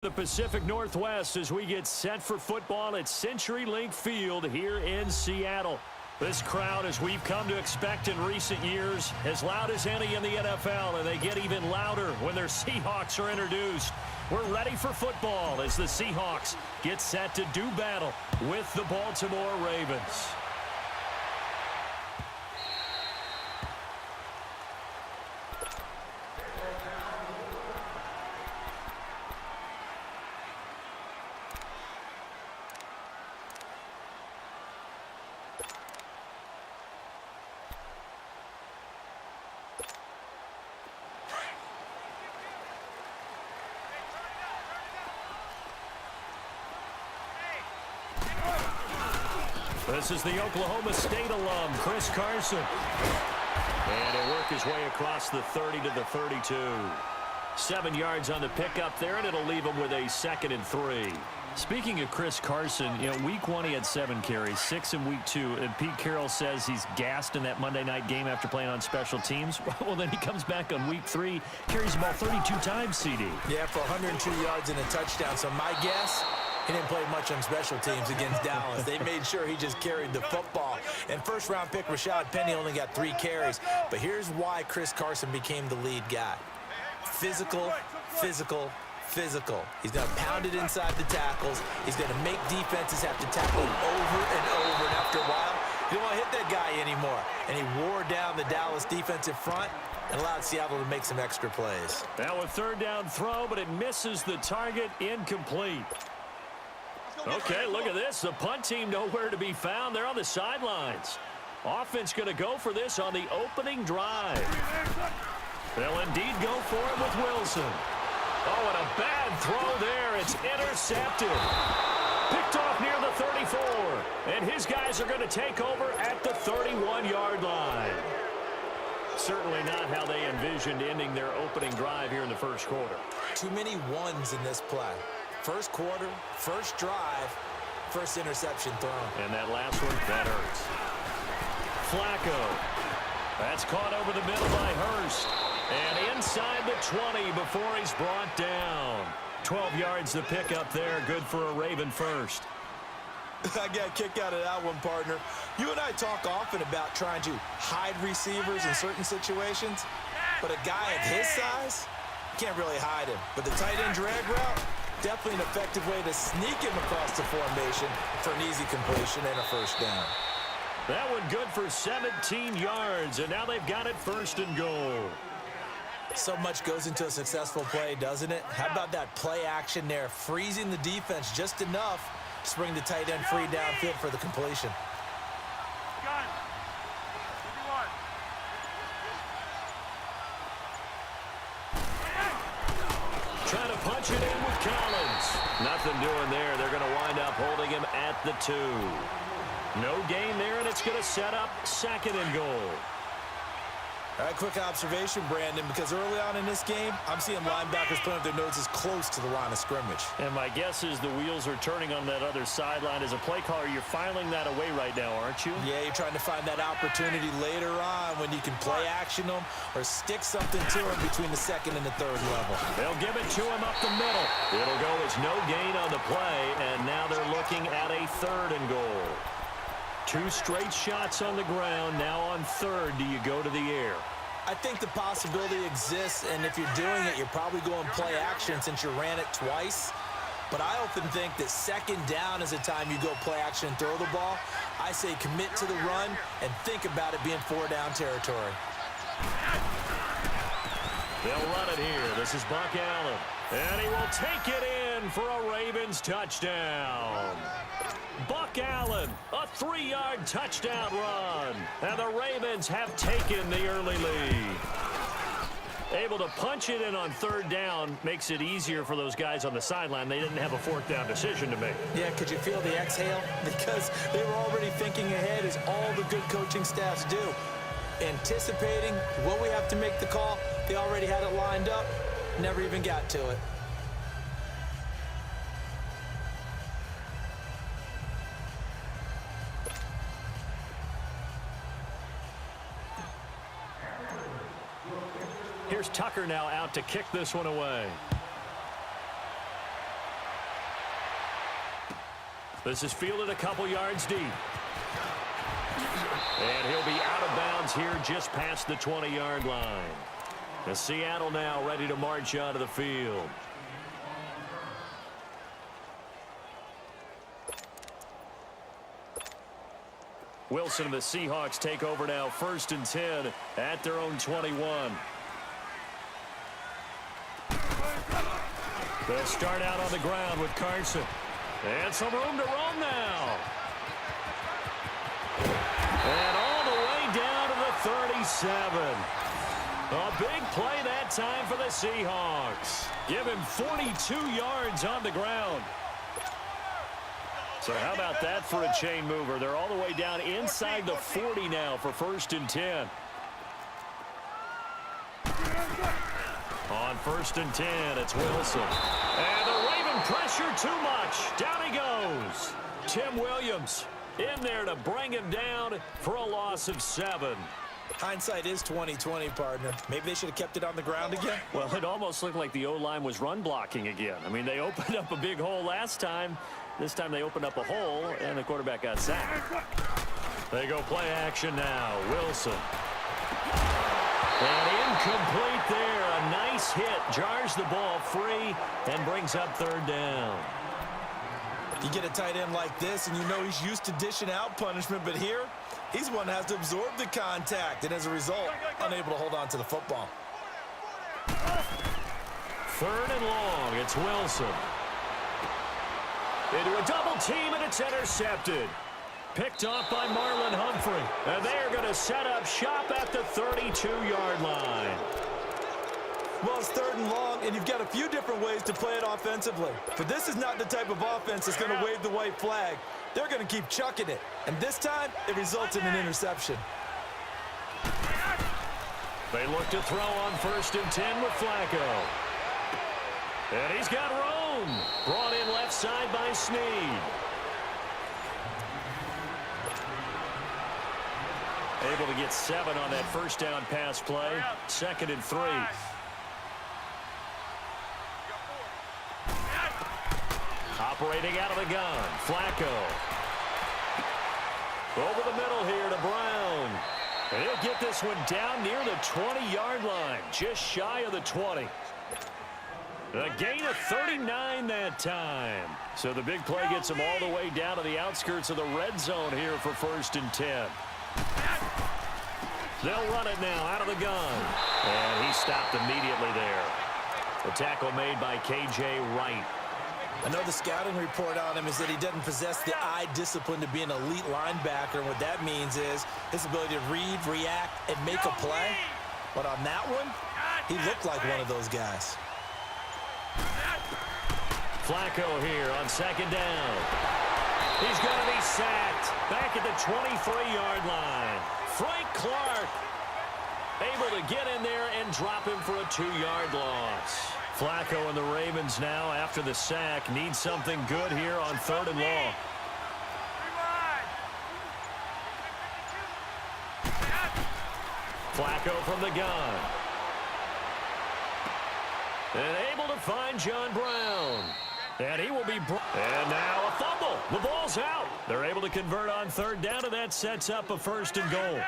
The Pacific Northwest as we get set for football at CenturyLink Field here in Seattle. This crowd, as we've come to expect in recent years, as loud as any in the NFL, and they get even louder when their Seahawks are introduced. We're ready for football as the Seahawks get set to do battle with the Baltimore Ravens. This is the Oklahoma State alum, Chris Carson. And he'll work his way across the 30 to the 32. 7 yards on the pickup there, and it'll leave him with a 2nd and 3. Speaking of Chris Carson, week 1 he had 7 carries, 6 in week 2. And Pete Carroll says he's gassed in that Monday night game after playing on special teams. Well, then he comes back on week 3, carries the ball 32 times, CD. Yeah, for 102 yards and a touchdown. So my guess, he didn't play much on special teams against Dallas. They made sure he just carried the football. And first-round pick Rashad Penny only got 3 carries. But here's why Chris Carson became the lead guy. Physical, physical, physical. He's going to pound it inside the tackles. He's going to make defenses have to tackle him over and over. And after a while, you don't want to hit that guy anymore. And he wore down the Dallas defensive front and allowed Seattle to make some extra plays. Now a 3rd down throw, but it misses the target, incomplete. Okay, look at this. The punt team nowhere to be found. They're on the sidelines. Offense going to go for this on the opening drive. They'll indeed go for it with Wilson. Oh, and a bad throw there. It's intercepted. Picked off near the 34. And his guys are going to take over at the 31-yard line. Certainly not how they envisioned ending their opening drive here in the first quarter. Too many ones in this play. First quarter, first drive, first interception thrown. And that last one, that hurts. Flacco. That's caught over the middle by Hurst. And inside the 20 before he's brought down. 12 yards to pick up there. Good for a Raven first. I got a kick out of that one, partner. You and I talk often about trying to hide receivers in certain situations. But a guy of his size, you can't really hide him. But the tight end drag route, definitely an effective way to sneak him across the formation for an easy completion and a first down. That one good for 17 yards, and now they've got it 1st and goal. So much goes into a successful play, doesn't it? How about that play action there, freezing the defense just enough to bring the tight end free downfield for the completion. Trying to punch it in with Collins. Nothing doing there. They're going to wind up holding him at the 2. No gain there, and it's going to set up 2nd and goal. All right, quick observation, Brandon, because early on in this game, I'm seeing linebackers putting up their noses close to the line of scrimmage. And my guess is the wheels are turning on that other sideline. As a play caller, you're filing that away right now, aren't you? Yeah, you're trying to find that opportunity later on when you can play action them or stick something to them between the 2nd and the 3rd level. They'll give it to him up the middle. It'll go as no gain on the play, and now they're looking at a 3rd and goal. 2 straight shots on the ground. Now on 3rd, do you go to the air? I think the possibility exists, and if you're doing it, you're probably going play action since you ran it twice. But I often think that 2nd down is the time you go play action and throw the ball. I say commit to the run and think about it being 4-down territory. They'll run it here. This is Buck Allen. And he will take it in for a Ravens touchdown. Buck Allen, a 3-yard touchdown run. And the Ravens have taken the early lead. Able to punch it in on 3rd down makes it easier for those guys on the sideline. They didn't have a 4th down decision to make. Yeah, could you feel the exhale? Because they were already thinking ahead, as all the good coaching staffs do. Anticipating what we have to make the call. They already had it lined up. Never even got to it. Here's Tucker now out to kick this one away. This is fielded a couple yards deep. And he'll be out of bounds here just past the 20-yard line. The Seattle now ready to march onto the field. Wilson and the Seahawks take over now, 1st and 10 at their own 21. They'll start out on the ground with Carson. And some room to roam now. And all the way down to the 37. A big play that time for the Seahawks. Give him 42 yards on the ground. So how about that for a chain mover? They're all the way down inside the 40 now for 1st and 10. On 1st and 10, it's Wilson. And the Raven pressure too much. Down he goes. Tim Williams in there to bring him down for a loss of 7. Hindsight is 20/20, partner. Maybe they should have kept it on the ground again. Well, it almost looked like the O-line was run blocking again. I mean, they opened up a big hole last time. This time they opened up a hole, and the quarterback got sacked. They go play action now. Wilson. And incomplete there. A nice hit. Jars the ball free and brings up 3rd down. You get a tight end like this, and you know he's used to dishing out punishment, but here, he's one that has to absorb the contact, and as a result, unable to hold on to the football. 3rd and long. It's Wilson. Into a double team, and it's intercepted. Picked off by Marlon Humphrey. And they're going to set up shop at the 32-yard line. Well, it's 3rd and long, and you've got a few different ways to play it offensively. But this is not the type of offense that's going to wave the white flag. They're going to keep chucking it. And this time, it results in an interception. They look to throw on 1st and 10 with Flacco. And he's got room. Brought in left side by Snead. Able to get 7 on that 1st down pass play. 2nd and 3. Operating out of the gun. Flacco. Over the middle here to Brown. And he'll get this one down near the 20-yard line. Just shy of the 20. A gain of 39 that time. So the big play gets him all the way down to the outskirts of the red zone here for 1st and 10. They'll run it now out of the gun. And he stopped immediately there. The tackle made by K.J. Wright. I know the scouting report on him is that he doesn't possess the eye discipline to be an elite linebacker. And what that means is his ability to read, react, and make a play. But on that one, he looked like one of those guys. Flacco here on 2nd down. He's going to be sacked back at the 23-yard line. Frank Clark able to get in there and drop him for a 2-yard loss. Flacco and the Ravens now, after the sack, need something good here on 3rd and long. Flacco from the gun. And able to find John Brown. And he will be... And now a fumble. The ball's out. They're able to convert on 3rd down, and that sets up a 1st and goal.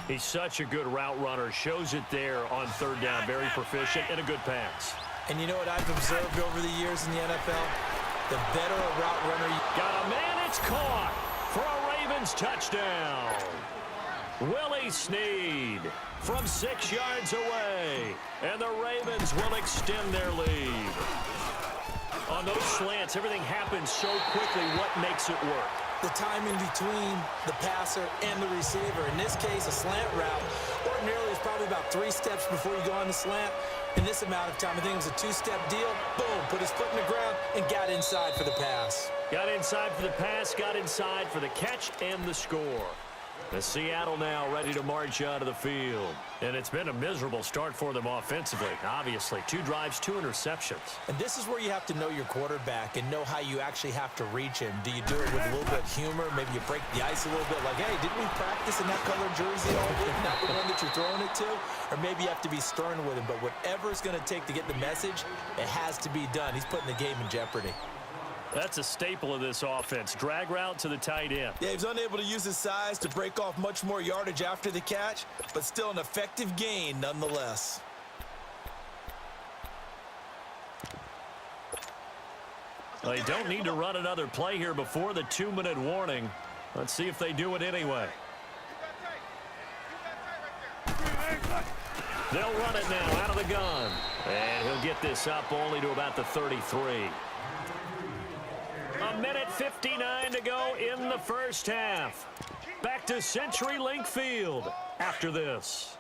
He's such a good route runner. Shows it there on 3rd down. Very proficient and a good pass. And you know what I've observed over the years in the NFL? The better a route runner... Got a man, it's caught for a Ravens touchdown. Willie Snead from 6 yards away. And the Ravens will extend their lead. On those slants, everything happens so quickly. What makes it work? The timing between the passer and the receiver. In this case, a slant route ordinarily is probably about 3 steps before you go on the slant. In this amount of time, I think it was a 2-step deal. Boom, put his foot in the ground and got inside for the pass. Got inside for the pass, got inside for the catch and the score. The Seattle now ready to march out of the field. And it's been a miserable start for them offensively. Obviously, 2 drives, 2 interceptions. And this is where you have to know your quarterback and know how you actually have to reach him. Do you do it with a little bit of humor? Maybe you break the ice a little bit like, hey, didn't we practice in that color jersey all week? Not the one that you're throwing it to? Or maybe you have to be stern with him. But whatever it's going to take to get the message, it has to be done. He's putting the game in jeopardy. That's a staple of this offense. Drag route to the tight end. Yeah, he was unable to use his size to break off much more yardage after the catch, but still an effective gain nonetheless. They don't need to run another play here before the 2-minute warning. Let's see if they do it anyway. They'll run it now out of the gun. And he'll get this up only to about the 33. A minute 59 to go in the first half. Back to CenturyLink Field after this.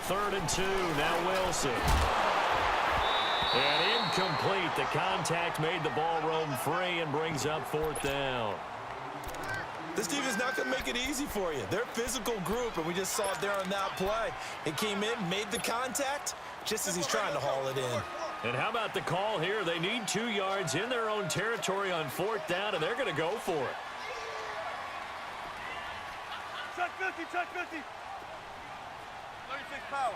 Third and 2, now Wilson. And incomplete. The contact made the ball roam free and brings up 4th down. This team is not going to make it easy for you. They're a physical group, and we just saw it there on that play. It came in, made the contact, just as he's trying to haul it in. And how about the call here? They need 2 yards in their own territory on 4th down, and they're going to go for it. Check 50, check 50. 36 power.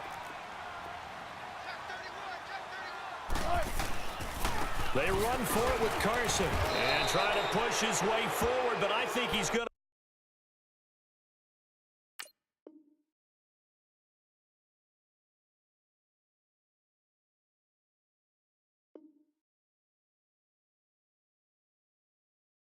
They run for it with Carson and try to push his way forward, but I think he's going to